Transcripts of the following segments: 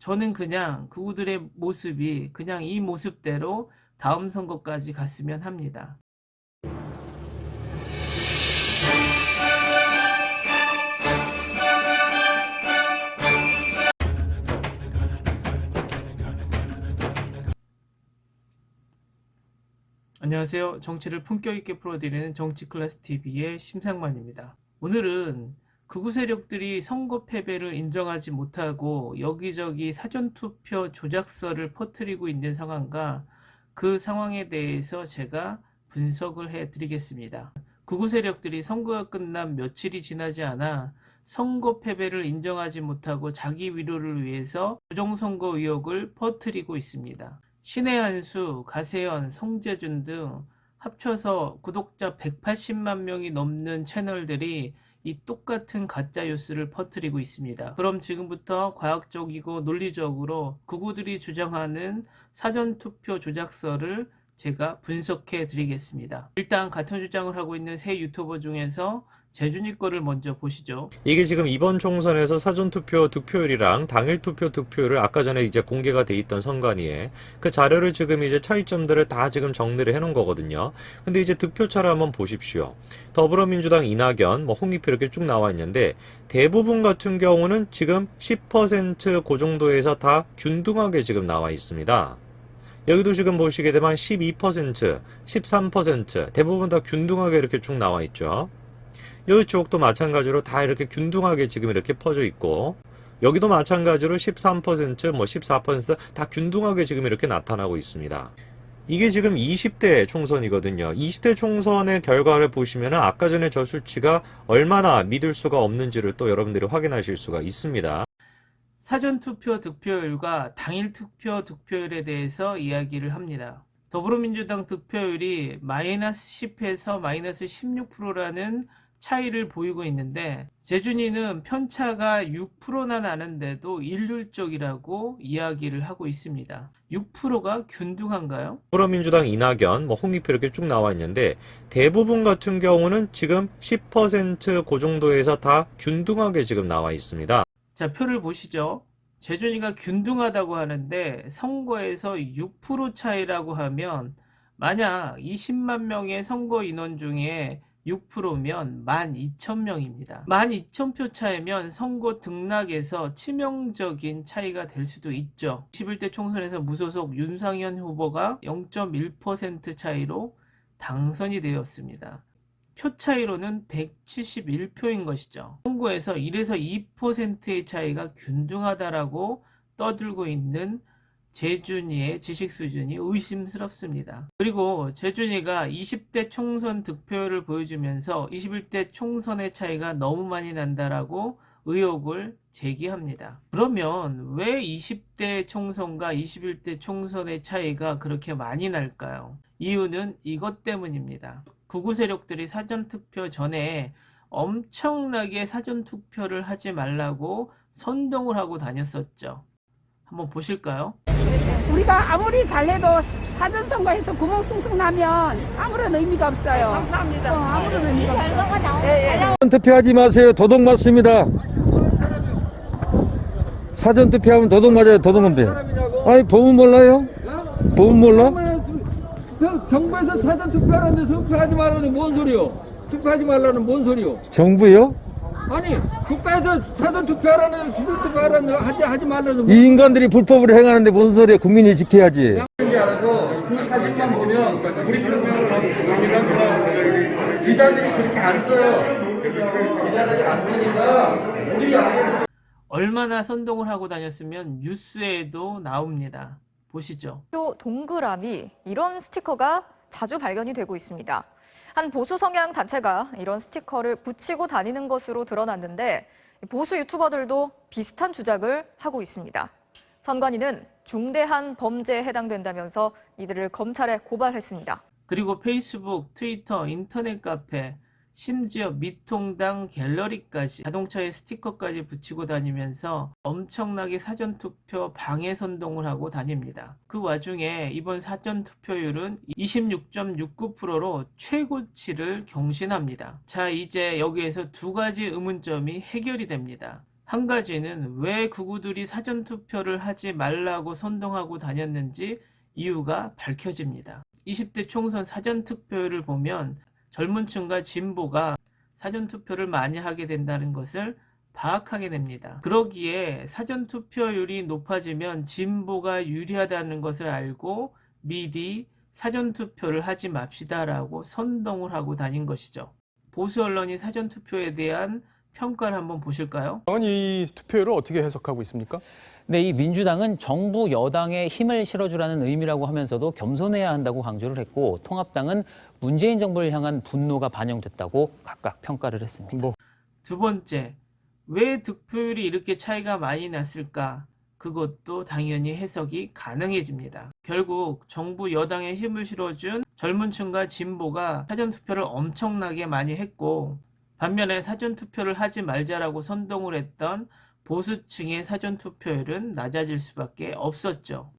저는 그냥 그들의 모습이 그냥 이 모습대로 다음 선거까지 갔으면 합니다. 안녕하세요. 정치를 품격 있게 풀어드리는 정치클래스TV의 심상만입니다. 오늘은 극우 세력들이 선거 패배를 인정하지 못하고 여기저기 사전투표 조작설을 퍼뜨리고 있는 상황과 그 상황에 대해서 제가 분석을 해드리겠습니다. 극우 세력들이 선거가 끝난 며칠이 지나지 않아 선거 패배를 인정하지 못하고 자기 위로를 위해서 부정선거 의혹을 퍼뜨리고 있습니다. 신의 한수, 가세현, 성재준 등 합쳐서 구독자 180만 명이 넘는 채널들이 이 똑같은 가짜 뉴스를 퍼뜨리고 있습니다. 그럼 지금부터 과학적이고 논리적으로 극우들이 주장하는 사전투표 조작설을 제가 분석해 드리겠습니다. 일단 같은 주장을 하고 있는 세 유튜버 중에서 재준이 거를 먼저 보시죠. 이게 지금 이번 총선에서 사전투표 득표율이랑 당일투표 득표율을 아까 전에 이제 공개가 돼 있던 선관위에 그 자료를 지금 이제 차이점들을 다 지금 정리를 해 놓은 거거든요. 근데 이제 득표차를 한번 보십시오. 더불어민주당 이낙연, 홍익표 이렇게 쭉 나와 있는데 대부분 같은 경우는 지금 10% 그 정도에서 다 균등하게 지금 나와 있습니다. 여기도 지금 보시게 되면 12%, 13% 대부분 다 균등하게 이렇게 쭉 나와 있죠. 이쪽도 마찬가지로 다 이렇게 균등하게 지금 이렇게 퍼져 있고 여기도 마찬가지로 13%, 14%다 균등하게 지금 이렇게 나타나고 있습니다. 이게 지금 20대 총선이거든요. 20대 총선의 결과를 보시면 아까 전에 저 수치가 얼마나 믿을 수가 없는지를 또 여러분들이 확인하실 수가 있습니다. 사전투표 득표율과 당일투표 득표율에 대해서 이야기를 합니다. 더불어민주당 득표율이 마이너스 10에서 마이너스 16%라는 차이를 보이고 있는데 재준이는 편차가 6%나 나는데도 일률적이라고 이야기를 하고 있습니다. 6%가 균등한가요? 더불어민주당 이낙연, 홍익표 이렇게 쭉 나와 있는데 대부분 같은 경우는 지금 10%그 정도에서 다 균등하게 지금 나와 있습니다. 자, 표를 보시죠. 재준이가 균등하다고 하는데 선거에서 6% 차이라고 하면 만약 20만 명의 선거 인원 중에 6%면 12,000명입니다. 12,000표 차이면 선거 등락에서 치명적인 차이가 될 수도 있죠. 21대 총선에서 무소속 윤상현 후보가 0.1% 차이로 당선이 되었습니다. 표 차이로는 171표인 것이죠. 선거에서 1에서 2%의 차이가 균등하다라고 떠들고 있는 재준이의 지식 수준이 의심스럽습니다. 그리고 재준이가 20대 총선 득표율을 보여주면서 21대 총선의 차이가 너무 많이 난다라고 의혹을 제기합니다. 그러면 왜 20대 총선과 21대 총선의 차이가 그렇게 많이 날까요? 이유는 이것 때문입니다. 극우 세력들이 사전투표 전에 엄청나게 사전투표를 하지 말라고 선동을 하고 다녔었죠. 한번 보실까요? 우리가 아무리 잘해도 사전선거에서 구멍 숭숭 나면 아무런 의미가 없어요. 감사합니다. 아무런 의미가 없어요. 투표하지 마세요. 도둑 맞습니다. 사전 투표하면 도둑 맞아요. 도둑 맞대. 아니 법은 몰라요? 법은 몰라? 정부에서 사전 투표하는데 투표하지 말라는 뭔 소리요? 투표하지 말라는 뭔 소리요? 정부요? 아니 국가에서 사전 투표하라는 수전 투표하라는 하지 말라는 이 인간들이 불법을 행하는데 무슨 소리야? 국민이 지켜야지. 뭔지 알아서 그 사진만 보면 우리 표명을 합니다. 기자들이 그렇게 안 써요. 기자들이 안 쓰니까 우리 얼마나 선동을 하고 다녔으면 뉴스에도 나옵니다. 보시죠. 또 동그라미 이런 스티커가 자주 발견이 되고 있습니다. 한 보수 성향 단체가 이런 스티커를 붙이고 다니는 것으로 드러났는데 보수 유튜버들도 비슷한 주장을 하고 있습니다. 선관위는 중대한 범죄에 해당된다면서 이들을 검찰에 고발했습니다. 그리고 페이스북, 트위터, 인터넷 카페, 심지어 미통당 갤러리까지 자동차에 스티커까지 붙이고 다니면서 엄청나게 사전투표 방해 선동을 하고 다닙니다. 그 와중에 이번 사전투표율은 26.69%로 최고치를 경신합니다. 자, 이제 여기에서 두 가지 의문점이 해결이 됩니다. 한 가지는 왜 극우들이 사전투표를 하지 말라고 선동하고 다녔는지 이유가 밝혀집니다. 20대 총선 사전투표율을 보면 젊은 층과 진보가 사전투표를 많이 하게 된다는 것을 파악하게 됩니다. 그러기에 사전투표율이 높아지면 진보가 유리하다는 것을 알고 미리 사전투표를 하지 맙시다라고 선동을 하고 다닌 것이죠. 보수 언론이 사전투표에 대한 평가를 한번 보실까요? 이 투표율을 어떻게 해석하고 있습니까? 네, 이 민주당은 정부 여당에 힘을 실어주라는 의미라고 하면서도 겸손해야 한다고 강조를 했고, 통합당은 문재인 정부를 향한 분노가 반영됐다고 각각 평가를 했습니다. 두 번째, 왜 득표율이 이렇게 차이가 많이 났을까? 그것도 당연히 해석이 가능해집니다. 결국 정부 여당에 힘을 실어준 젊은 층과 진보가 사전투표를 엄청나게 많이 했고, 반면에 사전투표를 하지 말자라고 선동을 했던 보수층의 사전투표율은 낮아질 수밖에 없었죠.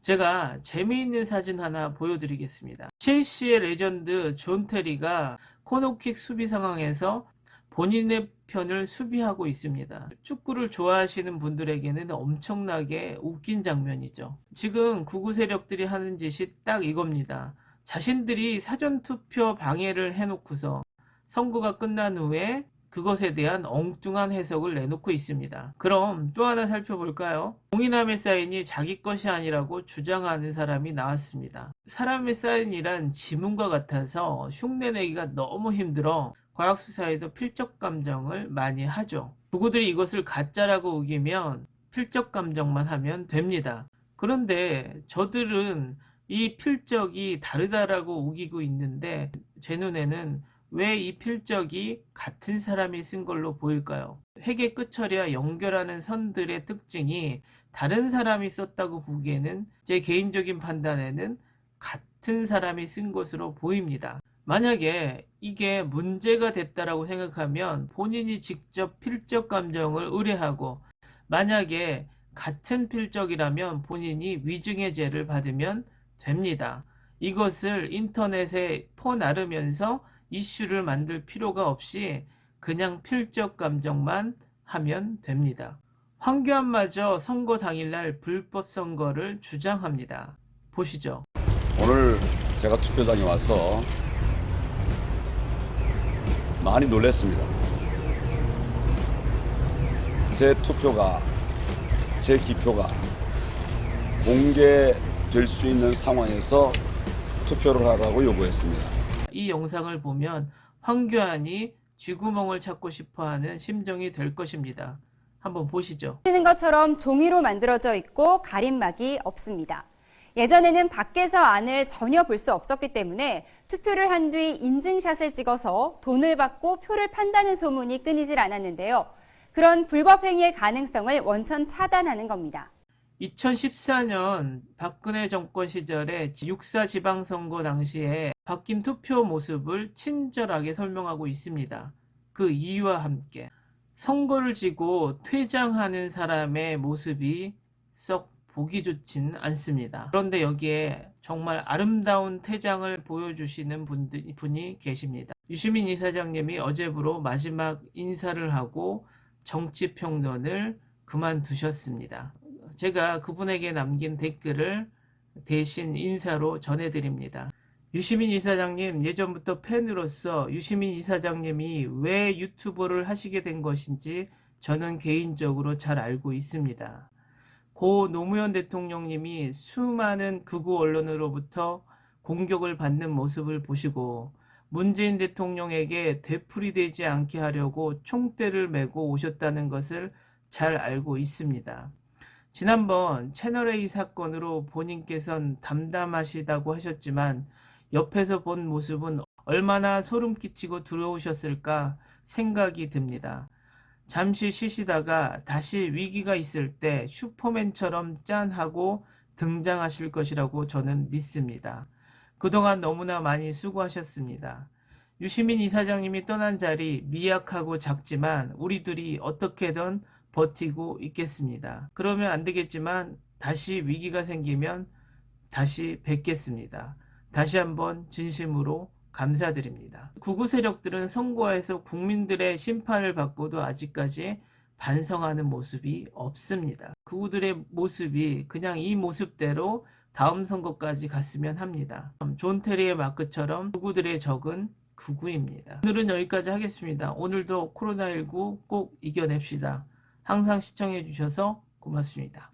제가 재미있는 사진 하나 보여드리겠습니다. 첼시의 레전드 존 테리가 코너킥 수비 상황에서 본인의 편을 수비하고 있습니다. 축구를 좋아하시는 분들에게는 엄청나게 웃긴 장면이죠. 지금 극우 세력들이 하는 짓이 딱 이겁니다. 자신들이 사전투표 방해를 해놓고서 선거가 끝난 후에 그것에 대한 엉뚱한 해석을 내놓고 있습니다. 그럼 또 하나 살펴볼까요? 공인함의 사인이 자기 것이 아니라고 주장하는 사람이 나왔습니다. 사람의 사인이란 지문과 같아서 흉내내기가 너무 힘들어 과학수사에도 필적 감정을 많이 하죠. 누구들이 이것을 가짜라고 우기면 필적 감정만 하면 됩니다. 그런데 저들은 이 필적이 다르다라고 우기고 있는데 제 눈에는 왜 이 필적이 같은 사람이 쓴 걸로 보일까요? 회계 끝처리와 연결하는 선들의 특징이 다른 사람이 썼다고 보기에는 제 개인적인 판단에는 같은 사람이 쓴 것으로 보입니다. 만약에 이게 문제가 됐다라고 생각하면 본인이 직접 필적 감정을 의뢰하고, 만약에 같은 필적이라면 본인이 위증의 죄를 받으면 됩니다. 이것을 인터넷에 퍼나르면서 이슈를 만들 필요가 없이 그냥 필적 감정만 하면 됩니다. 황교안마저 선거 당일날 불법 선거를 주장합니다. 보시죠. 오늘 제가 투표장에 와서 많이 놀랐습니다. 제 투표가, 제 기표가 공개될 수 있는 상황에서 투표를 하라고 요구했습니다. 이 영상을 보면 황교안이 쥐구멍을 찾고 싶어하는 심정이 될 것입니다. 한번 보시죠. 보시는 것처럼 종이로 만들어져 있고 가림막이 없습니다. 예전에는 밖에서 안을 전혀 볼 수 없었기 때문에 투표를 한 뒤 인증샷을 찍어서 돈을 받고 표를 판다는 소문이 끊이질 않았는데요. 그런 불법 행위의 가능성을 원천 차단하는 겁니다. 2014년 박근혜 정권 시절에 6.4 지방선거 당시에 바뀐 투표 모습을 친절하게 설명하고 있습니다. 그 이유와 함께 선거를 지고 퇴장하는 사람의 모습이 썩 보기 좋진 않습니다. 그런데 여기에 정말 아름다운 퇴장을 보여주시는 분이 계십니다. 유시민 이사장님이 어제부로 마지막 인사를 하고 정치평론을 그만두셨습니다. 제가 그분에게 남긴 댓글을 대신 인사로 전해드립니다. 유시민 이사장님, 예전부터 팬으로서 유시민 이사장님이 왜 유튜버를 하시게 된 것인지 저는 개인적으로 잘 알고 있습니다. 고 노무현 대통령님이 수많은 극우 언론으로부터 공격을 받는 모습을 보시고 문재인 대통령에게 되풀이되지 않게 하려고 총대를 메고 오셨다는 것을 잘 알고 있습니다. 지난번 채널A 사건으로 본인께선 담담하시다고 하셨지만 옆에서 본 모습은 얼마나 소름 끼치고 두려우셨을까 생각이 듭니다. 잠시 쉬시다가 다시 위기가 있을 때 슈퍼맨처럼 짠하고 등장하실 것이라고 저는 믿습니다. 그동안 너무나 많이 수고하셨습니다. 유시민 이사장님이 떠난 자리 미약하고 작지만 우리들이 어떻게든 버티고 있겠습니다. 그러면 안 되겠지만 다시 위기가 생기면 다시 뵙겠습니다. 다시 한번 진심으로 감사드립니다. 극우 세력들은 선거에서 국민들의 심판을 받고도 아직까지 반성하는 모습이 없습니다. 그우들의 모습이 그냥 이 모습대로 다음 선거까지 갔으면 합니다. 존 테리의 마크처럼 그우들의 적은 극우입니다. 오늘은 여기까지 하겠습니다. 오늘도 코로나19 꼭 이겨냅시다. 항상 시청해 주셔서 고맙습니다.